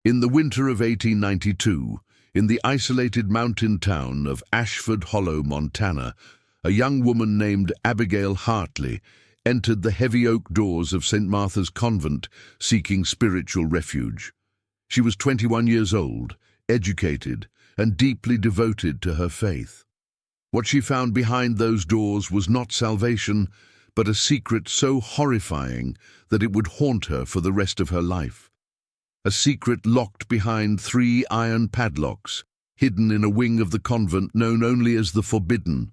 In the winter of 1892, in the isolated mountain town of Ashford Hollow, Montana, a young woman named Abigail Hartley entered the heavy oak doors of St. Martha's Convent seeking spiritual refuge. She was 21 years old, educated, and deeply devoted to her faith. What she found behind those doors was not salvation, but a secret so horrifying that it would haunt her for the rest of her life. A secret locked behind 3 iron padlocks, hidden in a wing of the convent known only as the Forbidden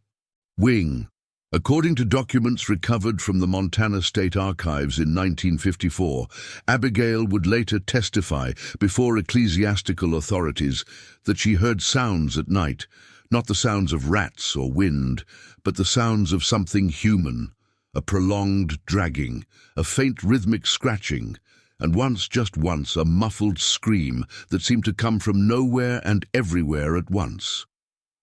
Wing. According to documents recovered from the Montana State Archives in 1954, Abigail would later testify before ecclesiastical authorities that she heard sounds at night, not the sounds of rats or wind, but the sounds of something human, a prolonged dragging, a faint rhythmic scratching, and just once, a muffled scream that seemed to come from nowhere and everywhere at once.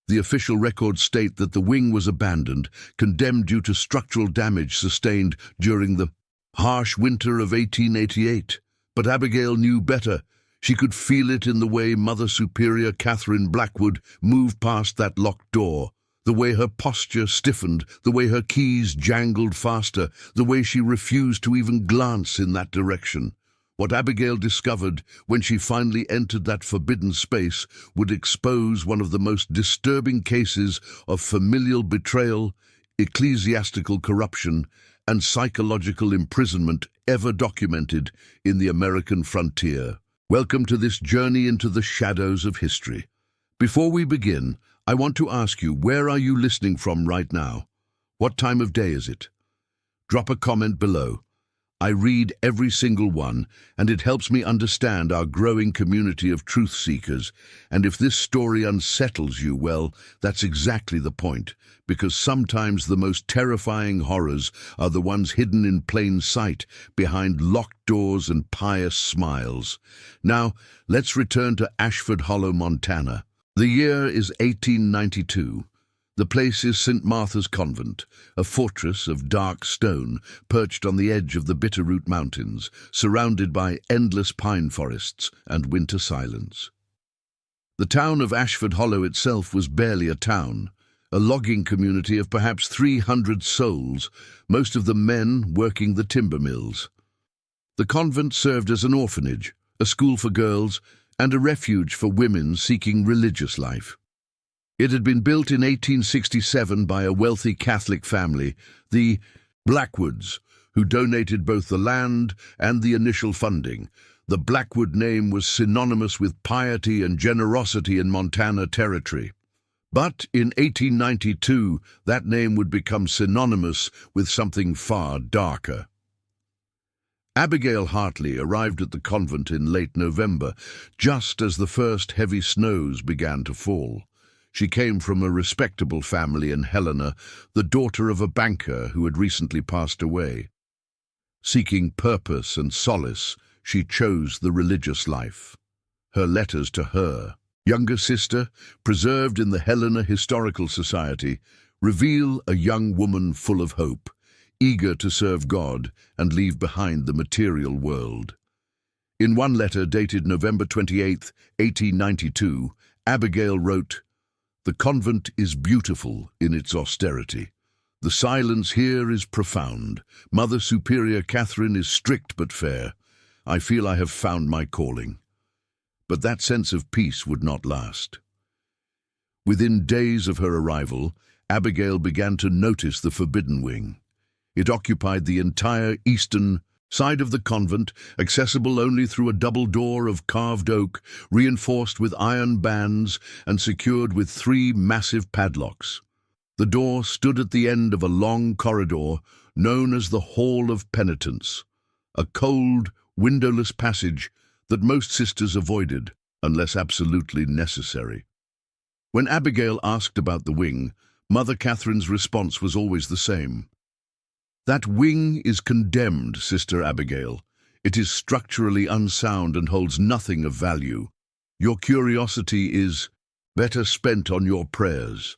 The official records state that the wing was abandoned, condemned due to structural damage sustained during the harsh winter of 1888. But Abigail knew better. She could feel it in the way Mother Superior Eleanor Blackwood moved past that locked door, the way her posture stiffened, the way her keys jangled faster, the way she refused to even glance in that direction. What Abigail discovered when she finally entered that forbidden space would expose one of the most disturbing cases of familial betrayal, ecclesiastical corruption, and psychological imprisonment ever documented in the American frontier. Welcome to this journey into the shadows of history. Before we begin, I want to ask you, where are you listening from right now? What time of day is it? Drop a comment below. I read every single one, and it helps me understand our growing community of truth seekers. And if this story unsettles you, well, that's exactly the point, because sometimes the most terrifying horrors are the ones hidden in plain sight, behind locked doors and pious smiles. Now, let's return to Ashford Hollow, Montana. The year is 1892. The place is St. Martha's Convent, a fortress of dark stone perched on the edge of the Bitterroot Mountains, surrounded by endless pine forests and winter silence. The town of Ashford Hollow itself was barely a town, a logging community of perhaps 300 souls, most of them men working the timber mills. The convent served as an orphanage, a school for girls, and a refuge for women seeking religious life. It had been built in 1867 by a wealthy Catholic family, the Blackwoods, who donated both the land and the initial funding. The Blackwood name was synonymous with piety and generosity in Montana territory. But in 1892, that name would become synonymous with something far darker. Abigail Hartley arrived at the convent in late November, just as the first heavy snows began to fall. She came from a respectable family in Helena, the daughter of a banker who had recently passed away. Seeking purpose and solace, she chose the religious life. Her letters to her younger sister, preserved in the Helena Historical Society, reveal a young woman full of hope, eager to serve God and leave behind the material world. In one letter dated November 28, 1892, Abigail wrote, "The convent is beautiful in its austerity. The silence here is profound. Mother Superior Catherine is strict but fair. I feel I have found my calling." But that sense of peace would not last. Within days of her arrival, Abigail began to notice the Forbidden Wing. It occupied the entire eastern side of the convent, accessible only through a double door of carved oak, reinforced with iron bands and secured with 3 massive padlocks. The door stood at the end of a long corridor known as the Hall of Penitence, a cold, windowless passage that most sisters avoided unless absolutely necessary. When Abigail asked about the wing, Mother Catherine's response was always the same. "That wing is condemned, Sister Abigail. It is structurally unsound and holds nothing of value. Your curiosity is better spent on your prayers."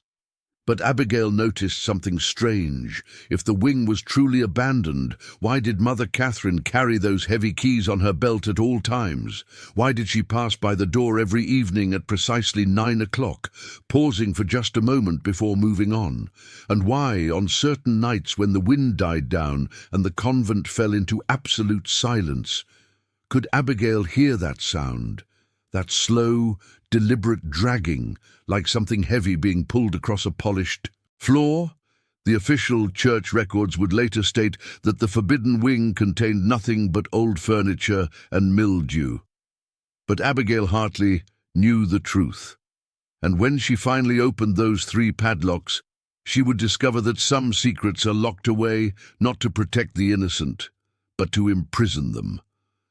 But Abigail noticed something strange. If the wing was truly abandoned, why did Mother Catherine carry those heavy keys on her belt at all times? Why did she pass by the door every evening at precisely 9 o'clock, pausing for just a moment before moving on? And why, on certain nights when the wind died down and the convent fell into absolute silence, could Abigail hear that sound? That slow, deliberate dragging, like something heavy being pulled across a polished floor? The official church records would later state that the forbidden wing contained nothing but old furniture and mildew. But Abigail Hartley knew the truth. And when she finally opened those 3 padlocks, she would discover that some secrets are locked away not to protect the innocent, but to imprison them.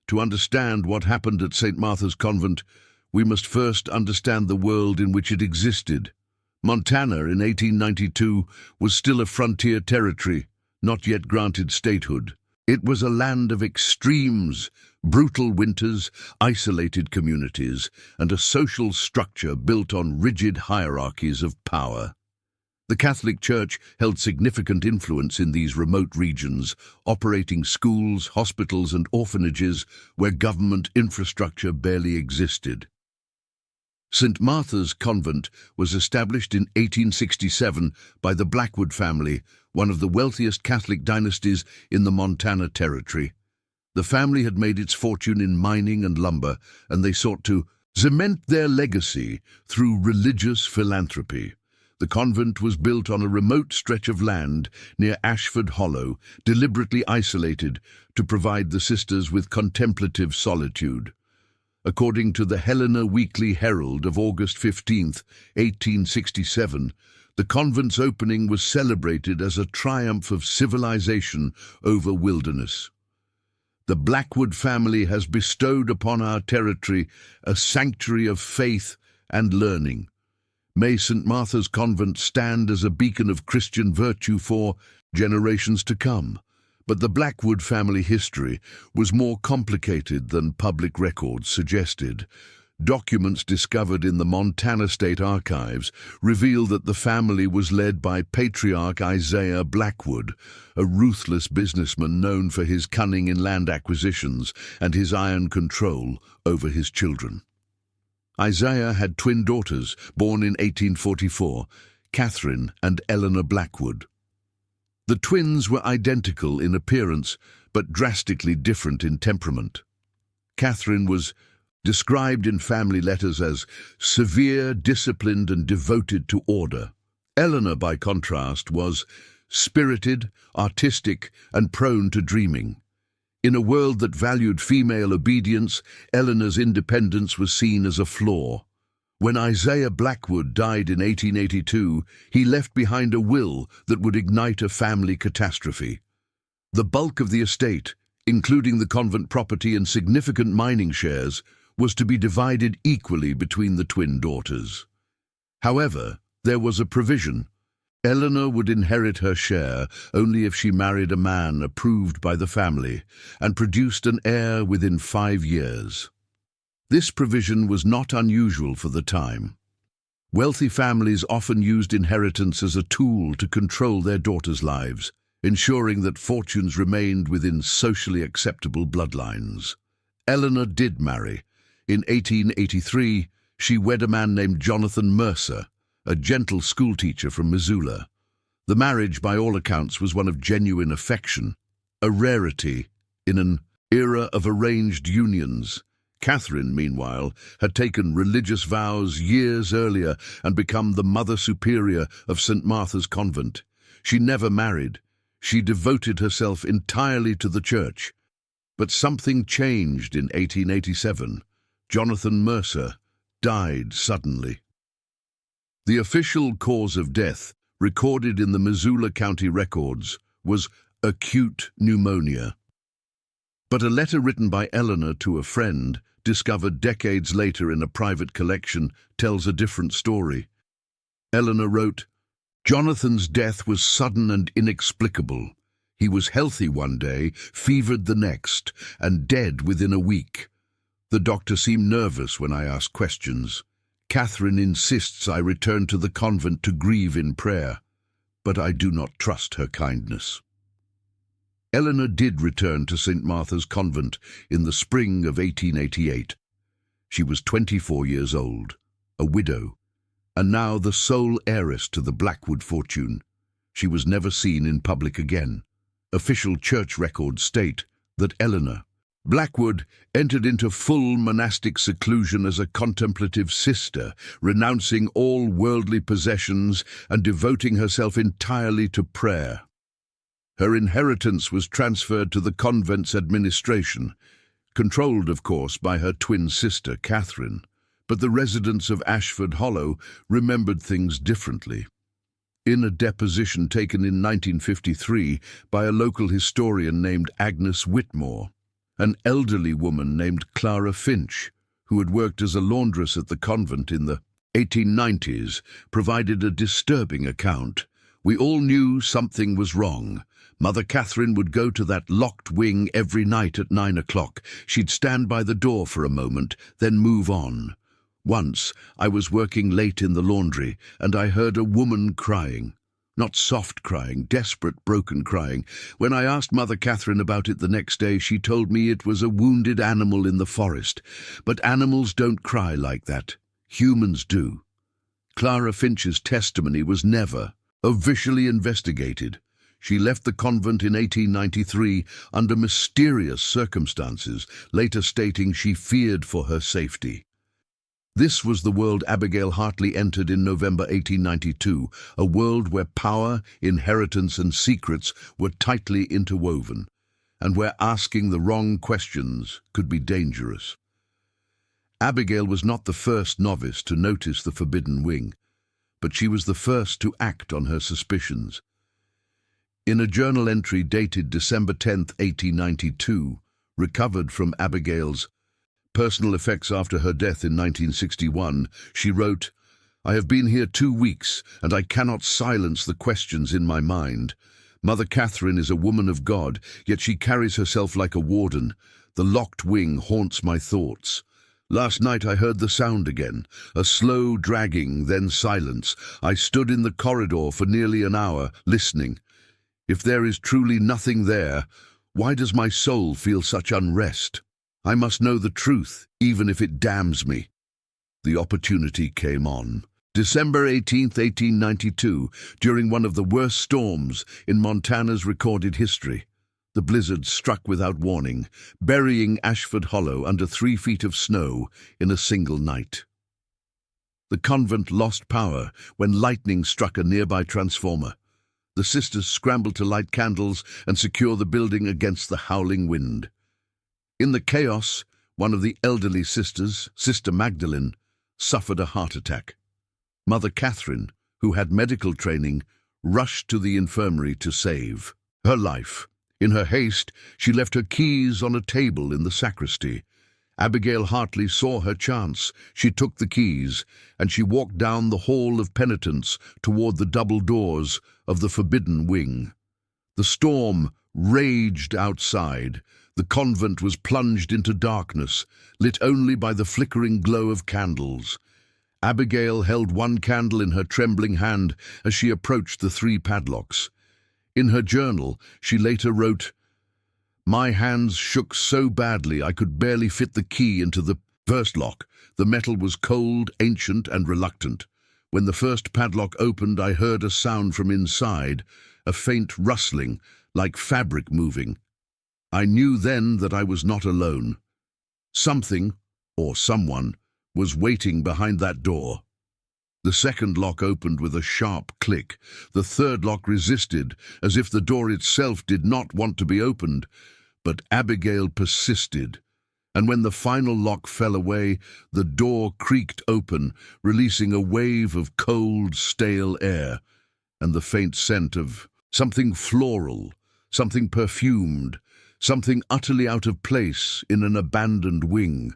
To understand what happened at St. Martha's Convent, we must first understand the world in which it existed. Montana in 1892 was still a frontier territory, not yet granted statehood. It was a land of extremes, brutal winters, isolated communities, and a social structure built on rigid hierarchies of power. The Catholic Church held significant influence in these remote regions, operating schools, hospitals, and orphanages where government infrastructure barely existed. St. Martha's Convent was established in 1867 by the Blackwood family, one of the wealthiest Catholic dynasties in the Montana Territory. The family had made its fortune in mining and lumber, and they sought to cement their legacy through religious philanthropy. The convent was built on a remote stretch of land near Ashford Hollow, deliberately isolated to provide the sisters with contemplative solitude. According to the Helena Weekly Herald of August 15, 1867, the convent's opening was celebrated as a triumph of civilization over wilderness. The Blackwood family has bestowed upon our territory a sanctuary of faith and learning. May St. Martha's Convent stand as a beacon of Christian virtue for generations to come. But the Blackwood family history was more complicated than public records suggested. Documents discovered in the Montana State Archives reveal that the family was led by Patriarch Isaiah Blackwood, a ruthless businessman known for his cunning in land acquisitions and his iron control over his children. Isaiah had twin daughters, born in 1844, Catherine and Eleanor Blackwood. The twins were identical in appearance, but drastically different in temperament. Catherine was described in family letters as severe, disciplined, and devoted to order. Eleanor, by contrast, was spirited, artistic, and prone to dreaming. In a world that valued female obedience, Eleanor's independence was seen as a flaw. When Isaiah Blackwood died in 1882, he left behind a will that would ignite a family catastrophe. The bulk of the estate, including the convent property and significant mining shares, was to be divided equally between the twin daughters. However, there was a provision. Eleanor would inherit her share only if she married a man approved by the family and produced an heir within 5 years. This provision was not unusual for the time. Wealthy families often used inheritance as a tool to control their daughters' lives, ensuring that fortunes remained within socially acceptable bloodlines. Eleanor did marry. In 1883, she wed a man named Jonathan Mercer, a gentle schoolteacher from Missoula. The marriage, by all accounts, was one of genuine affection, a rarity in an era of arranged unions. Catherine, meanwhile, had taken religious vows years earlier and become the Mother Superior of St. Martha's Convent. She never married. She devoted herself entirely to the church. But something changed in 1887. Jonathan Mercer died suddenly. The official cause of death, recorded in the Missoula County records, was acute pneumonia. But a letter written by Eleanor to a friend, discovered decades later in a private collection, tells a different story. Eleanor wrote, "Jonathan's death was sudden and inexplicable. He was healthy one day, fevered the next, and dead within a week. The doctor seemed nervous when I asked questions. Catherine insists I return to the convent to grieve in prayer, but I do not trust her kindness. Eleanor did return to St. Martha's Convent in the spring of 1888. She was 24 years old, a widow, and now the sole heiress to the Blackwood fortune. She was never seen in public again. Official church records state that Eleanor Blackwood entered into full monastic seclusion as a contemplative sister, renouncing all worldly possessions and devoting herself entirely to prayer. Her inheritance was transferred to the convent's administration, controlled, of course, by her twin sister, Catherine, but the residents of Ashford Hollow remembered things differently. In a deposition taken in 1953 by a local historian named Agnes Whitmore, an elderly woman named Clara Finch, who had worked as a laundress at the convent in the 1890s, provided a disturbing account. We all knew something was wrong. Mother Catherine would go to that locked wing every night at 9 o'clock. She'd stand by the door for a moment, then move on. Once, I was working late in the laundry, and I heard a woman crying. Not soft crying, desperate, broken crying. When I asked Mother Catherine about it the next day, she told me it was a wounded animal in the forest. But animals don't cry like that. Humans do. Clara Finch's testimony was never officially investigated. She left the convent in 1893 under mysterious circumstances, later stating she feared for her safety. This was the world Abigail Hartley entered in November 1892, a world where power, inheritance and secrets were tightly interwoven, and where asking the wrong questions could be dangerous. Abigail was not the first novice to notice the forbidden wing, but she was the first to act on her suspicions. In a journal entry dated December 10, 1892, recovered from Abigail's personal effects after her death in 1961, she wrote, "I have been here 2 weeks, and I cannot silence the questions in my mind. Mother Catherine is a woman of God, yet she carries herself like a warden. The locked wing haunts my thoughts. Last night I heard the sound again, a slow dragging, then silence. I stood in the corridor for nearly an hour, listening. If there is truly nothing there, why does my soul feel such unrest? I must know the truth, even if it damns me." The opportunity came on. December 18, 1892, during one of the worst storms in Montana's recorded history. The blizzard struck without warning, burying Ashford Hollow under 3 feet of snow in a single night. The convent lost power when lightning struck a nearby transformer. The sisters scrambled to light candles and secure the building against the howling wind. In the chaos, one of the elderly sisters, Sister Magdalene, suffered a heart attack. Mother Catherine, who had medical training, rushed to the infirmary to save her life. In her haste, she left her keys on a table in the sacristy. Abigail Hartley saw her chance. She took the keys, and she walked down the hall of penitence toward the double doors of the forbidden wing. The storm raged outside. The convent was plunged into darkness, lit only by the flickering glow of candles. Abigail held one candle in her trembling hand as she approached the 3 padlocks. In her journal, she later wrote, "My hands shook so badly I could barely fit the key into the first lock. The metal was cold, ancient, and reluctant. When the first padlock opened, I heard a sound from inside, a faint rustling, like fabric moving. I knew then that I was not alone. Something, or someone, was waiting behind that door." The second lock opened with a sharp click. The third lock resisted, as if the door itself did not want to be opened. But Abigail persisted, and when the final lock fell away, the door creaked open, releasing a wave of cold, stale air, and the faint scent of something floral, something perfumed, something utterly out of place in an abandoned wing.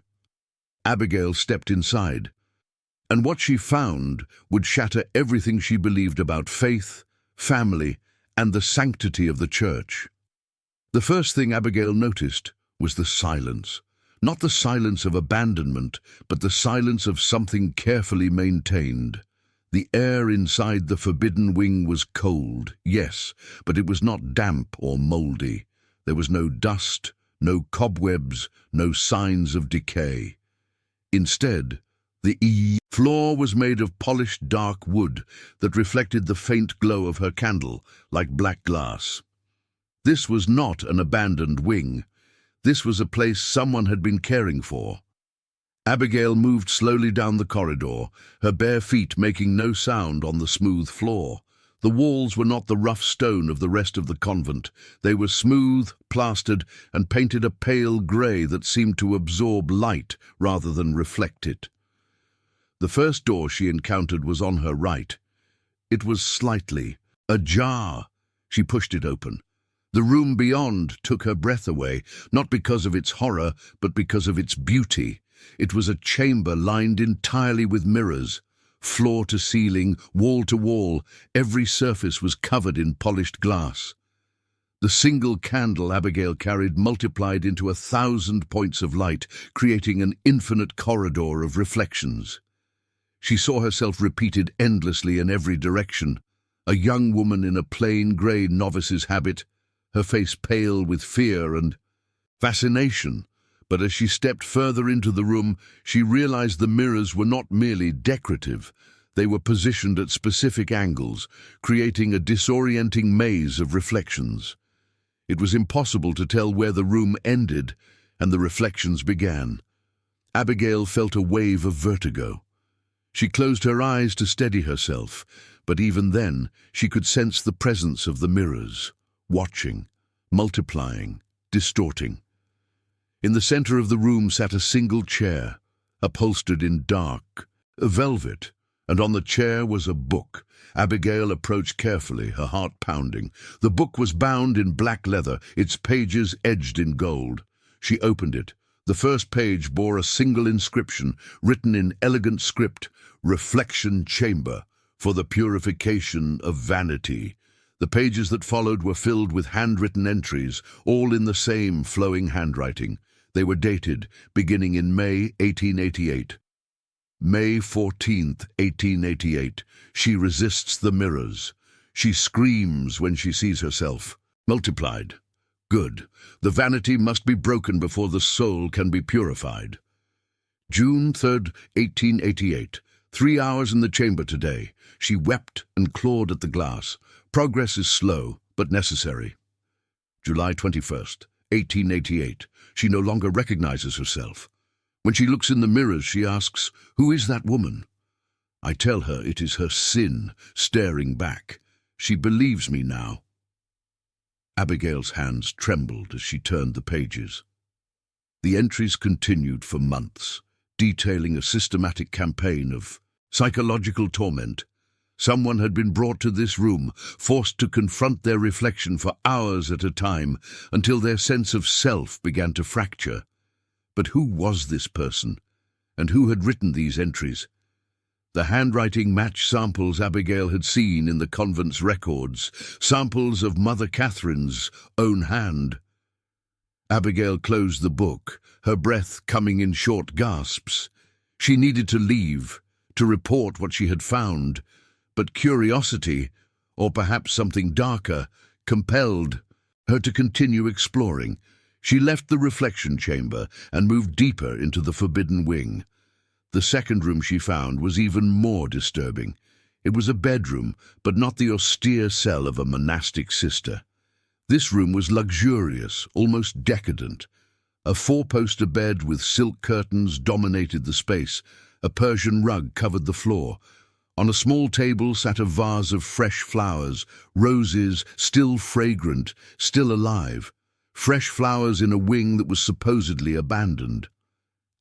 Abigail stepped inside, and what she found would shatter everything she believed about faith, family, and the sanctity of the church. The first thing Abigail noticed was the silence. Not the silence of abandonment, but the silence of something carefully maintained. The air inside the forbidden wing was cold, yes, but it was not damp or mouldy. There was no dust, no cobwebs, no signs of decay. Instead, the floor was made of polished dark wood that reflected the faint glow of her candle, like black glass. This was not an abandoned wing. This was a place someone had been caring for. Abigail moved slowly down the corridor, her bare feet making no sound on the smooth floor. The walls were not the rough stone of the rest of the convent. They were smooth, plastered, and painted a pale grey that seemed to absorb light rather than reflect it. The first door she encountered was on her right. It was slightly ajar. She pushed it open. The room beyond took her breath away, not because of its horror, but because of its beauty. It was a chamber lined entirely with mirrors. Floor to ceiling, wall to wall, every surface was covered in polished glass. The single candle Abigail carried multiplied into 1,000 points of light, creating an infinite corridor of reflections. She saw herself repeated endlessly in every direction. A young woman in a plain grey novice's habit, her face pale with fear and fascination. But as she stepped further into the room, she realized the mirrors were not merely decorative. They were positioned at specific angles, creating a disorienting maze of reflections. It was impossible to tell where the room ended and the reflections began. Abigail felt a wave of vertigo. She closed her eyes to steady herself, but even then she could sense the presence of the mirrors, watching, multiplying, distorting. In the center of the room sat a single chair, upholstered in dark velvet, and on the chair was a book. Abigail approached carefully, her heart pounding. The book was bound in black leather, its pages edged in gold. She opened it. The first page bore a single inscription, written in elegant script, "Reflection Chamber, for the purification of vanity." The pages that followed were filled with handwritten entries, all in the same flowing handwriting. They were dated, beginning in May 1888. May 14th, 1888. She resists the mirrors. She screams when she sees herself. Multiplied. Good. The vanity must be broken before the soul can be purified. June 3rd, 1888. 3 hours in the chamber today. She wept and clawed at the glass. Progress is slow, but necessary. July 21st, 1888. She no longer recognizes herself. When she looks in the mirrors, she asks, "Who is that woman?" I tell her it is her sin, staring back. She believes me now. Abigail's hands trembled as she turned the pages. The entries continued for months, detailing a systematic campaign of psychological torment. Someone had been brought to this room, forced to confront their reflection for hours at a time, until their sense of self began to fracture. But who was this person, and who had written these entries? The handwriting matched samples Abigail had seen in the convent's records, samples of Mother Catherine's own hand. Abigail closed the book, her breath coming in short gasps. She needed to leave, to report what she had found, but curiosity, or perhaps something darker, compelled her to continue exploring. She left the reflection chamber and moved deeper into the forbidden wing. The second room she found was even more disturbing. It was a bedroom, but not the austere cell of a monastic sister. This room was luxurious, almost decadent. A four-poster bed with silk curtains dominated the space. A Persian rug covered the floor. On a small table sat a vase of fresh flowers, roses still fragrant, still alive. Fresh flowers in a wing that was supposedly abandoned.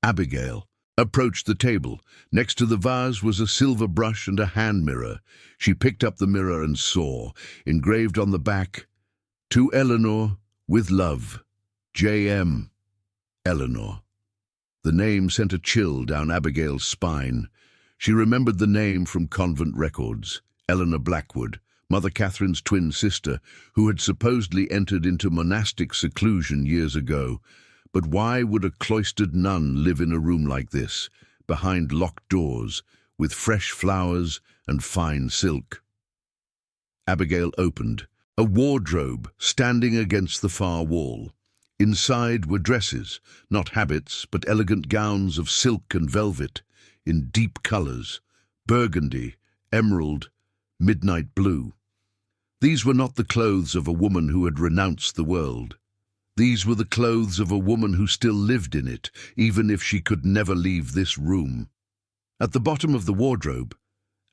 Abigail approached the table. Next to the vase was a silver brush and a hand mirror. She picked up the mirror and saw, engraved on the back, "To Eleanor, with love, J.M. Eleanor." The name sent a chill down Abigail's spine. She remembered the name from convent records, Eleanor Blackwood, Mother Catherine's twin sister, who had supposedly entered into monastic seclusion years ago. But why would a cloistered nun live in a room like this, behind locked doors, with fresh flowers and fine silk? Abigail opened. A wardrobe standing against the far wall. Inside were dresses, not habits, but elegant gowns of silk and velvet, in deep colours, burgundy, emerald, midnight blue. These were not the clothes of a woman who had renounced the world. These were the clothes of a woman who still lived in it, even if she could never leave this room. At the bottom of the wardrobe,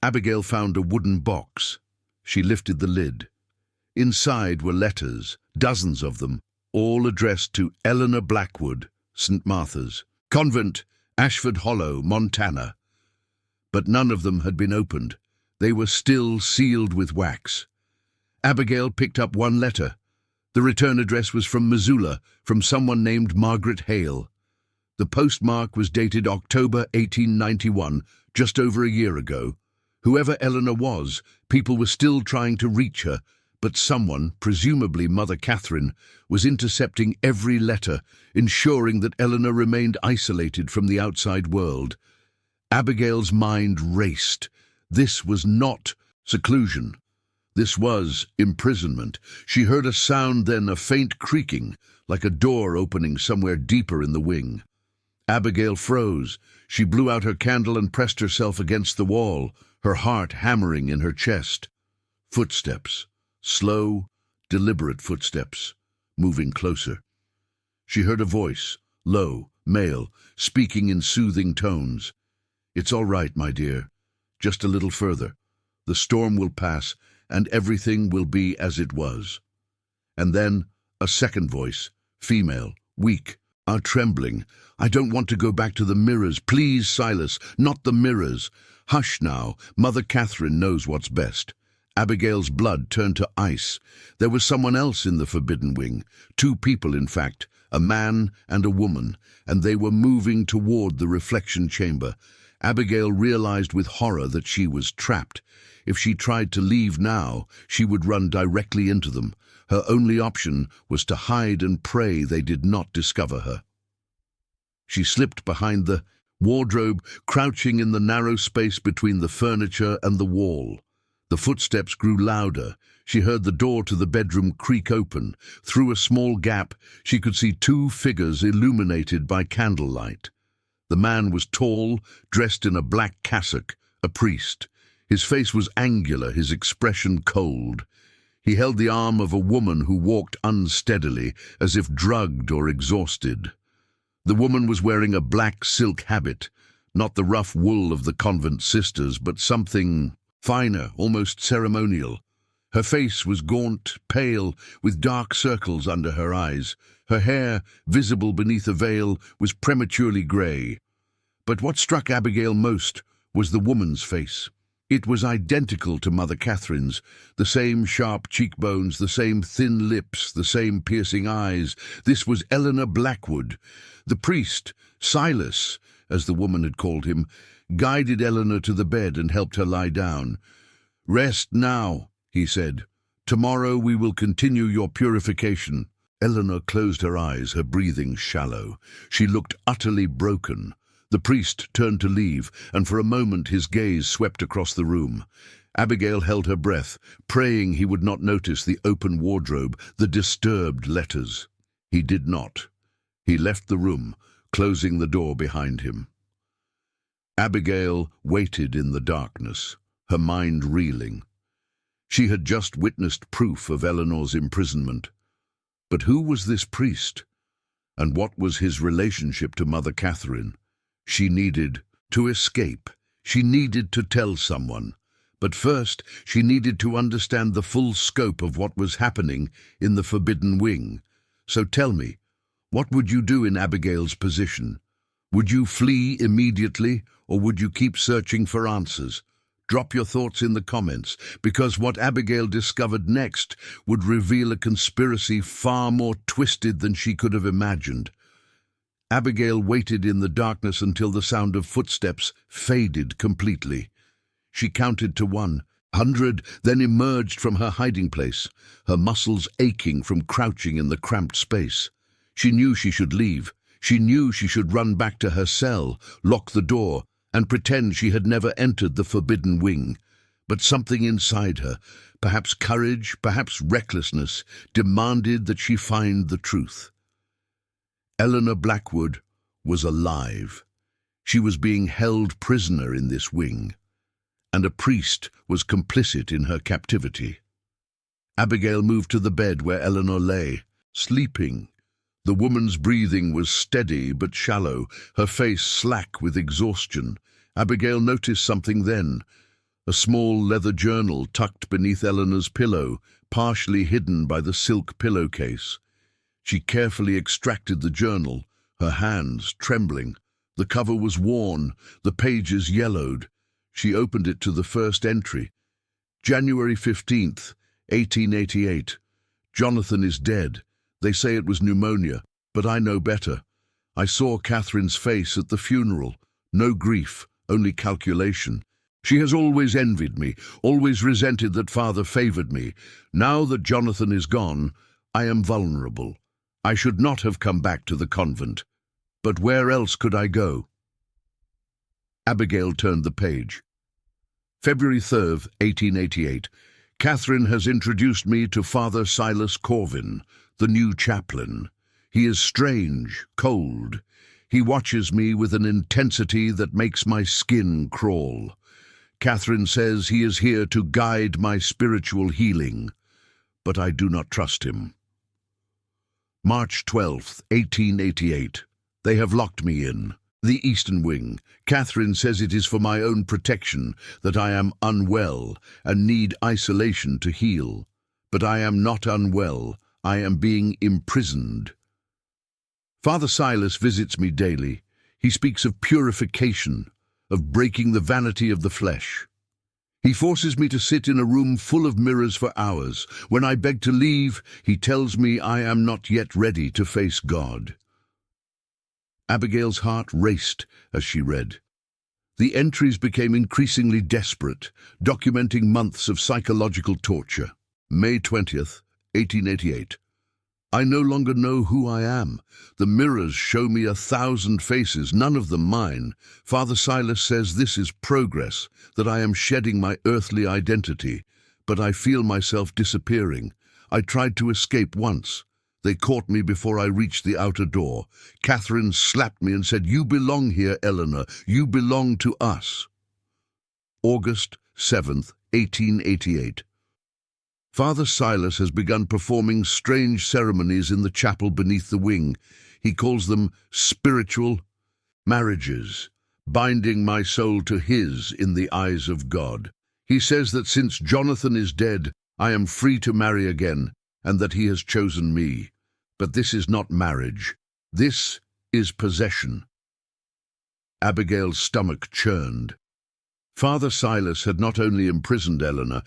Abigail found a wooden box. She lifted the lid. Inside were letters, dozens of them, all addressed to Eleanor Blackwood, St. Martha's, Convent, Ashford Hollow, Montana. But none of them had been opened. They were still sealed with wax. Abigail picked up one letter. The return address was from Missoula, from someone named Margaret Hale. The postmark was dated October 1891, just over a year ago. Whoever Eleanor was, people were still trying to reach her, but someone, presumably Mother Catherine, was intercepting every letter, ensuring that Eleanor remained isolated from the outside world. Abigail's mind raced. This was not seclusion. This was imprisonment. She heard a sound, then a faint creaking, like a door opening somewhere deeper in the wing. Abigail froze. She blew out her candle and pressed herself against the wall, her heart hammering in her chest. Footsteps. Slow, deliberate footsteps, moving closer. She heard a voice, low, male, speaking in soothing tones. "It's all right, my dear. Just a little further. The storm will pass, and everything will be as it was." And then a second voice, female, weak, trembling. "I don't want to go back to the mirrors. Please, Silas, not the mirrors. Hush now. Mother Catherine knows what's best." Abigail's blood turned to ice. There was someone else in the forbidden wing. Two people, in fact, a man and a woman, and they were moving toward the reflection chamber. Abigail realized with horror that she was trapped. If she tried to leave now, she would run directly into them. Her only option was to hide and pray they did not discover her. She slipped behind the wardrobe, crouching in the narrow space between the furniture and the wall. The footsteps grew louder. She heard the door to the bedroom creak open. Through a small gap, she could see two figures illuminated by candlelight. The man was tall, dressed in a black cassock, a priest. His face was angular, his expression cold. He held the arm of a woman who walked unsteadily, as if drugged or exhausted. The woman was wearing a black silk habit, not the rough wool of the convent sisters, but something finer, almost ceremonial. Her face was gaunt, pale, with dark circles under her eyes. Her hair, visible beneath a veil, was prematurely grey. But what struck Abigail most was the woman's face. It was identical to Mother Catherine's, the same sharp cheekbones, the same thin lips, the same piercing eyes. This was Eleanor Blackwood. The priest, Silas, as the woman had called him, guided Eleanor to the bed and helped her lie down. "Rest now," he said. "Tomorrow we will continue your purification." Eleanor closed her eyes, her breathing shallow. She looked utterly broken. The priest turned to leave, and for a moment his gaze swept across the room. Abigail held her breath, praying he would not notice the open wardrobe, the disturbed letters. He did not. He left the room, closing the door behind him. Abigail waited in the darkness, her mind reeling. She had just witnessed proof of Eleanor's imprisonment. But who was this priest? And what was his relationship to Mother Catherine? She needed to escape. She needed to tell someone. But first, she needed to understand the full scope of what was happening in the forbidden wing. So tell me, what would you do in Abigail's position? Would you flee immediately, or would you keep searching for answers? Drop your thoughts in the comments, because what Abigail discovered next would reveal a conspiracy far more twisted than she could have imagined. Abigail waited in the darkness until the sound of footsteps faded completely. She counted to 100, then emerged from her hiding place, her muscles aching from crouching in the cramped space. She knew she should leave. She knew she should run back to her cell, lock the door, and pretend she had never entered the forbidden wing. But something inside her, perhaps courage, perhaps recklessness, demanded that she find the truth. Eleanor Blackwood was alive. She was being held prisoner in this wing, and a priest was complicit in her captivity. Abigail moved to the bed where Eleanor lay, sleeping. The woman's breathing was steady but shallow, her face slack with exhaustion. Abigail noticed something then. A small leather journal tucked beneath Eleanor's pillow, partially hidden by the silk pillowcase. She carefully extracted the journal, her hands trembling. The cover was worn, the pages yellowed. She opened it to the first entry. January 15th, 1888. Jonathan is dead. They say it was pneumonia, but I know better. I saw Catherine's face at the funeral. No grief, only calculation. She has always envied me, always resented that father favored me. Now that Jonathan is gone, I am vulnerable. I should not have come back to the convent. But where else could I go? Abigail turned the page. February 3rd, 1888. Catherine has introduced me to Father Silas Corvin, the new chaplain. He is strange, cold. He watches me with an intensity that makes my skin crawl. Catherine says he is here to guide my spiritual healing, but I do not trust him. March 12th, 1888. They have locked me in. The Eastern Wing. Catherine says it is for my own protection, that I am unwell and need isolation to heal. But I am not unwell. I am being imprisoned. Father Silas visits me daily. He speaks of purification, of breaking the vanity of the flesh. He forces me to sit in a room full of mirrors for hours. When I beg to leave, he tells me I am not yet ready to face God. Abigail's heart raced as she read. The entries became increasingly desperate, documenting months of psychological torture. May 20th, 1888. I no longer know who I am. The mirrors show me 1,000 faces, none of them mine. Father Silas says this is progress, that I am shedding my earthly identity, but I feel myself disappearing. I tried to escape once. They caught me before I reached the outer door. Catherine slapped me and said, "You belong here, Eleanor. You belong to us." August 7th, 1888. Father Silas has begun performing strange ceremonies in the chapel beneath the wing. He calls them spiritual marriages, binding my soul to his in the eyes of God. He says that since Jonathan is dead, I am free to marry again, and that he has chosen me. But this is not marriage. This is possession. Abigail's stomach churned. Father Silas had not only imprisoned Eleanor,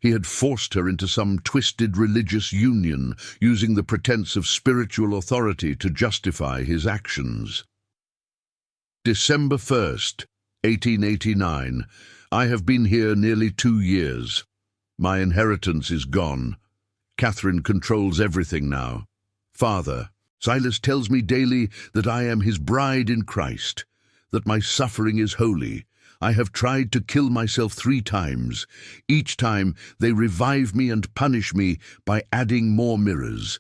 he had forced her into some twisted religious union, using the pretense of spiritual authority to justify his actions. December 1st, 1889. I have been here nearly 2 years. My inheritance is gone. Catherine controls everything now. Father, Silas tells me daily that I am his bride in Christ, that my suffering is holy. I have tried to kill myself 3 times. Each time they revive me and punish me by adding more mirrors.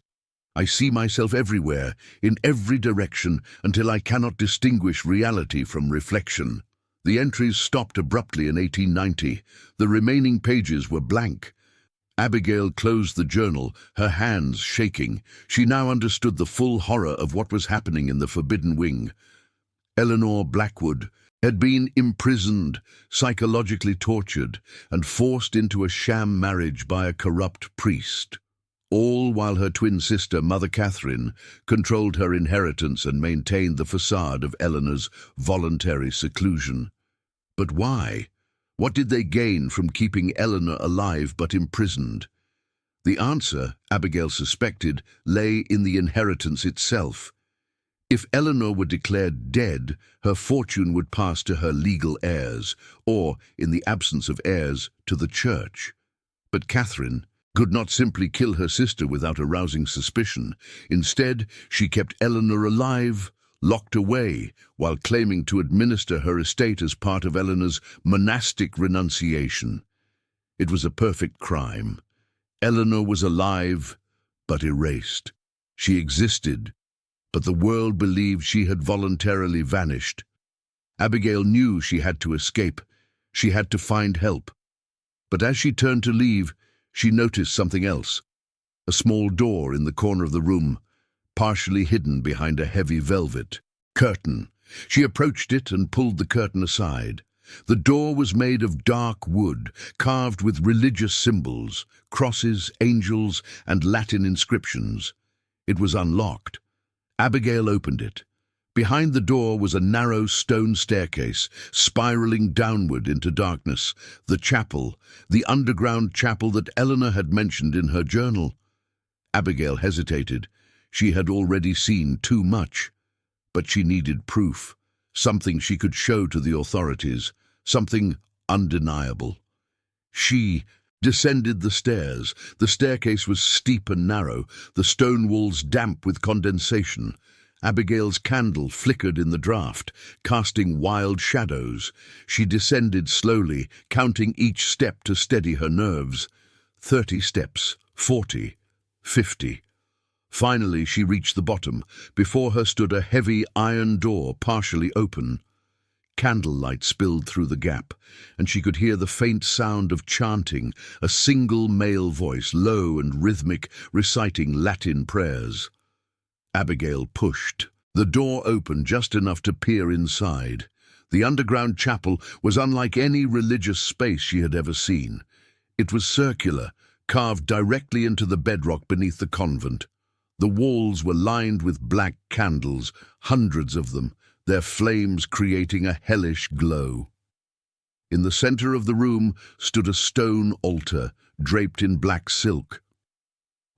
I see myself everywhere, in every direction, until I cannot distinguish reality from reflection. The entries stopped abruptly in 1890. The remaining pages were blank. Abigail closed the journal, her hands shaking. She now understood the full horror of what was happening in the forbidden wing. Eleanor Blackwood had been imprisoned, psychologically tortured, and forced into a sham marriage by a corrupt priest. All while her twin sister, Mother Catherine, controlled her inheritance and maintained the facade of Eleanor's voluntary seclusion. But why? What did they gain from keeping Eleanor alive but imprisoned? The answer, Abigail suspected, lay in the inheritance itself. If Eleanor were declared dead, her fortune would pass to her legal heirs, or, in the absence of heirs, to the church. But Catherine, could not simply kill her sister without arousing suspicion. Instead, she kept Eleanor alive, locked away, while claiming to administer her estate as part of Eleanor's monastic renunciation. It was a perfect crime. Eleanor was alive, but erased. She existed, but the world believed she had voluntarily vanished. Abigail knew she had to escape. She had to find help. But as she turned to leave, she noticed something else. A small door in the corner of the room, partially hidden behind a heavy velvet curtain. She approached it and pulled the curtain aside. The door was made of dark wood, carved with religious symbols, crosses, angels, and Latin inscriptions. It was unlocked. Abigail opened it. Behind the door was a narrow stone staircase, spiraling downward into darkness. The chapel, the underground chapel that Eleanor had mentioned in her journal. Abigail hesitated. She had already seen too much. But she needed proof, something she could show to the authorities, something undeniable. She descended the stairs. The staircase was steep and narrow, the stone walls damp with condensation. Abigail's candle flickered in the draught, casting wild shadows. She descended slowly, counting each step to steady her nerves. 30 steps, 40, 50. Finally, she reached the bottom. Before her stood a heavy iron door, partially open. Candlelight spilled through the gap, and she could hear the faint sound of chanting, a single male voice, low and rhythmic, reciting Latin prayers. Abigail pushed. The door opened just enough to peer inside. The underground chapel was unlike any religious space she had ever seen. It was circular, carved directly into the bedrock beneath the convent. The walls were lined with black candles, hundreds of them, their flames creating a hellish glow. In the center of the room stood a stone altar, draped in black silk.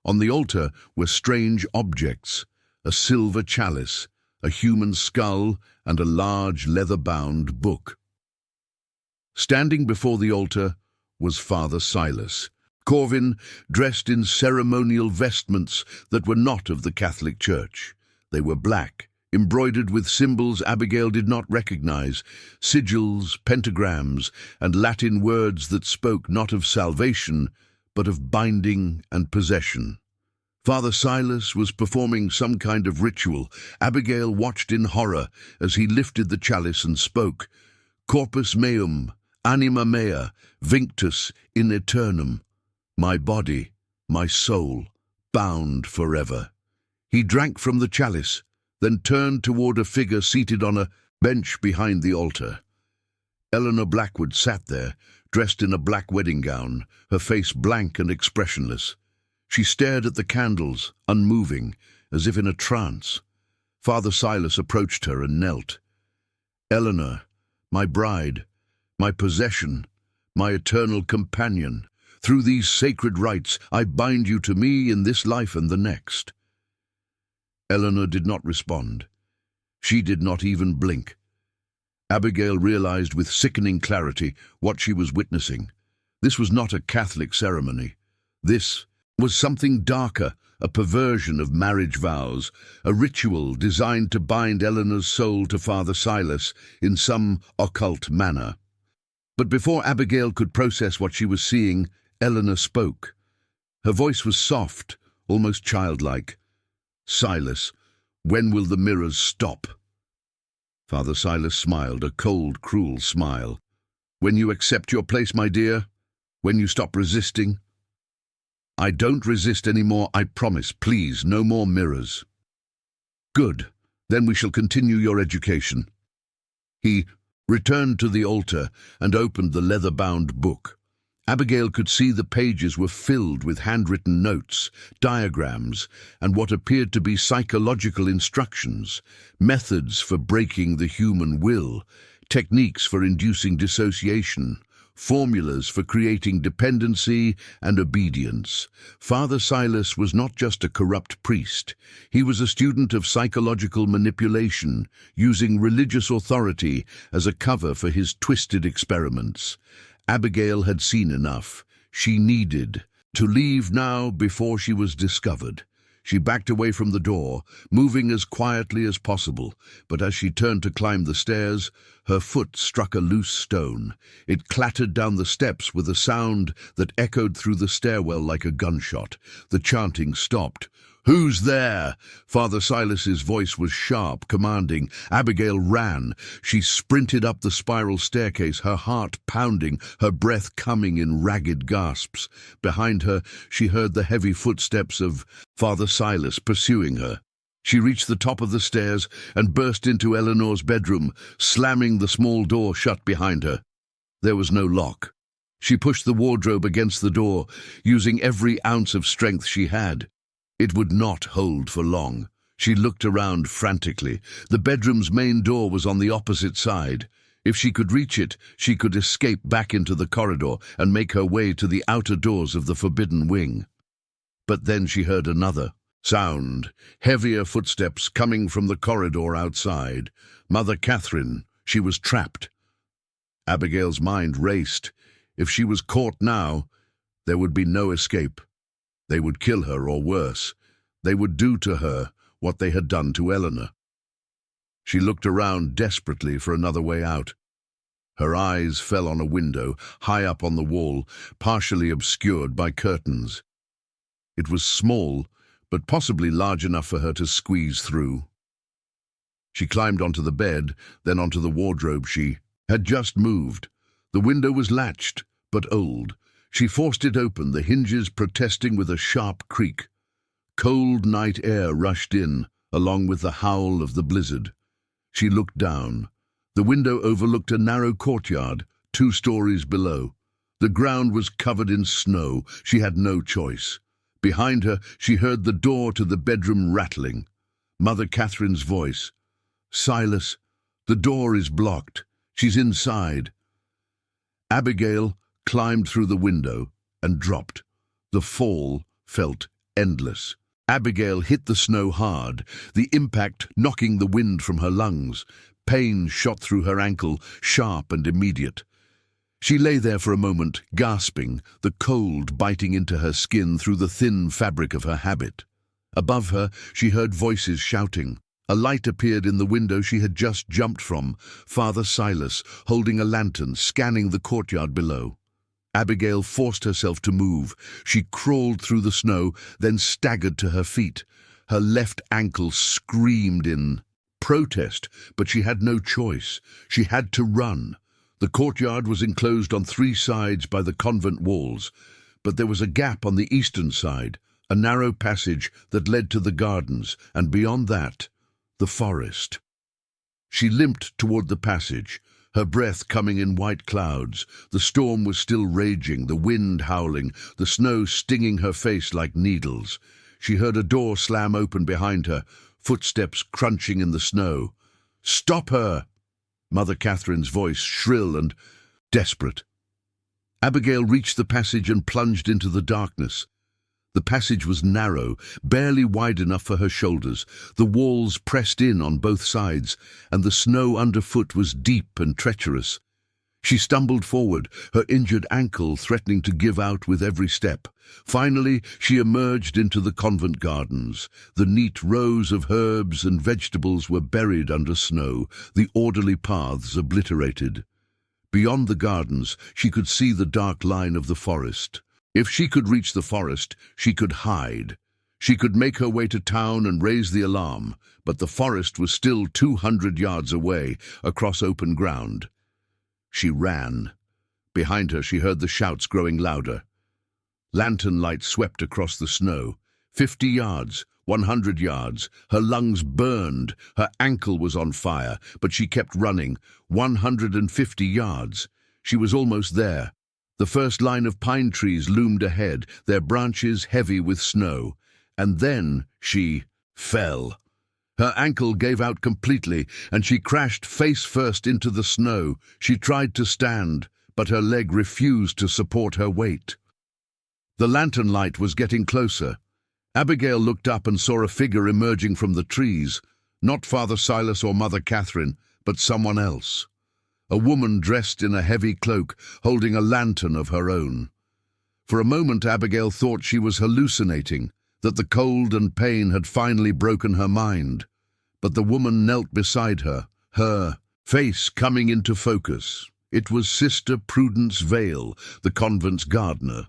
On the altar were strange objects, a silver chalice, a human skull, and a large leather-bound book. Standing before the altar was Father Silas. Corvin, dressed in ceremonial vestments that were not of the Catholic Church. They were black, embroidered with symbols Abigail did not recognize, sigils, pentagrams, and Latin words that spoke not of salvation, but of binding and possession. Father Silas was performing some kind of ritual. Abigail watched in horror as he lifted the chalice and spoke, "Corpus meum, anima mea, vinctus in aeternum." My body, my soul, bound forever. He drank from the chalice, then turned toward a figure seated on a bench behind the altar. Eleanor Blackwood sat there, dressed in a black wedding gown, her face blank and expressionless. She stared at the candles, unmoving, as if in a trance. Father Silas approached her and knelt. "Eleanor, my bride, my possession, my eternal companion, through these sacred rites I bind you to me in this life and the next." Eleanor did not respond. She did not even blink. Abigail realized with sickening clarity what she was witnessing. This was not a Catholic ceremony. This was something darker, a perversion of marriage vows, a ritual designed to bind Eleanor's soul to Father Silas in some occult manner. But before Abigail could process what she was seeing, Eleanor spoke. Her voice was soft, almost childlike. "Silas, when will the mirrors stop?" Father Silas smiled, a cold, cruel smile. "When you accept your place, my dear? When you stop resisting?" "I don't resist anymore, I promise. Please, no more mirrors." "Good. Then we shall continue your education." He returned to the altar and opened the leather-bound book. Abigail could see the pages were filled with handwritten notes, diagrams, and what appeared to be psychological instructions, methods for breaking the human will, techniques for inducing dissociation, formulas for creating dependency and obedience. Father Silas was not just a corrupt priest. He was a student of psychological manipulation, using religious authority as a cover for his twisted experiments. Abigail had seen enough. She needed To leave now before she was discovered. She backed away from the door, moving as quietly as possible, but as she turned to climb the stairs, her foot struck a loose stone. It clattered down the steps with a sound that echoed through the stairwell like a gunshot. The chanting stopped. "Who's there?" Father Silas's voice was sharp, commanding. Abigail ran. She sprinted up the spiral staircase, her heart pounding, her breath coming in ragged gasps. Behind her, she heard the heavy footsteps of Father Silas pursuing her. She reached the top of the stairs and burst into Eleanor's bedroom, slamming the small door shut behind her. There was no lock. She pushed the wardrobe against the door, using every ounce of strength she had. It would not hold for long. She looked around frantically. The bedroom's main door was on the opposite side. If she could reach it, she could escape back into the corridor and make her way to the outer doors of the forbidden wing. But then she heard another sound, heavier footsteps coming from the corridor outside. Mother Catherine, she was trapped. Abigail's mind raced. If she was caught now, there would be no escape. They would kill her, or worse, they would do to her what they had done to Eleanor. She looked around desperately for another way out. Her eyes fell on a window, high up on the wall, partially obscured by curtains. It was small, but possibly large enough for her to squeeze through. She climbed onto the bed, then onto the wardrobe she had just moved. The window was latched, but old. She forced it open, the hinges protesting with a sharp creak. Cold night air rushed in, along with the howl of the blizzard. She looked down. The window overlooked a narrow courtyard, 2 stories below. The ground was covered in snow. She had no choice. Behind her, she heard the door to the bedroom rattling. Mother Catherine's voice. "Silas, the door is blocked. She's inside." Abigail climbed through the window and dropped. The fall felt endless. Abigail hit the snow hard, the impact knocking the wind from her lungs. Pain shot through her ankle, sharp and immediate. She lay there for a moment, gasping, the cold biting into her skin through the thin fabric of her habit. Above her, she heard voices shouting. A light appeared in the window she had just jumped from, Father Silas, holding a lantern, scanning the courtyard below. Abigail forced herself to move. She crawled through the snow, then staggered to her feet. Her left ankle screamed in protest, but she had no choice. She had to run. The courtyard was enclosed on 3 sides by the convent walls, but there was a gap on the eastern side, a narrow passage that led to the gardens, and beyond that, the forest. She limped toward the passage, her breath coming in white clouds. The storm was still raging, the wind howling, the snow stinging her face like needles. She heard a door slam open behind her, footsteps crunching in the snow. "Stop her!" Mother Catherine's voice, shrill and desperate. Abigail reached the passage and plunged into the darkness. The passage was narrow, barely wide enough for her shoulders. The walls pressed in on both sides, and the snow underfoot was deep and treacherous. She stumbled forward, her injured ankle threatening to give out with every step. Finally, she emerged into the convent gardens. The neat rows of herbs and vegetables were buried under snow, the orderly paths obliterated. Beyond the gardens, she could see the dark line of the forest. If she could reach the forest, she could hide. She could make her way to town and raise the alarm, but the forest was still 200 yards away, across open ground. She ran. Behind her, she heard the shouts growing louder. Lantern light swept across the snow. 50 yards, 100 yards. Her lungs burned. Her ankle was on fire, but she kept running. 150 yards. She was almost there. The first line of pine trees loomed ahead, their branches heavy with snow. And then she fell. Her ankle gave out completely, and she crashed face first into the snow. She tried to stand, but her leg refused to support her weight. The lantern light was getting closer. Abigail looked up and saw a figure emerging from the trees. Not Father Silas or Mother Catherine, but someone else. A woman dressed in a heavy cloak, holding a lantern of her own. For a moment Abigail thought she was hallucinating, that the cold and pain had finally broken her mind. But the woman knelt beside her, her face coming into focus. It was Sister Prudence Vale, the convent's gardener,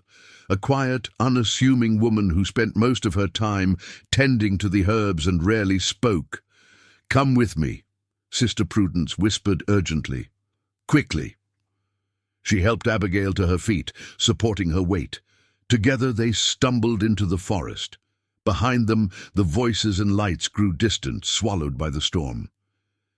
a quiet, unassuming woman who spent most of her time tending to the herbs and rarely spoke. "Come with me," Sister Prudence whispered urgently. "Quickly." She helped Abigail to her feet, supporting her weight. Together they stumbled into the forest. Behind them, the voices and lights grew distant, swallowed by the storm.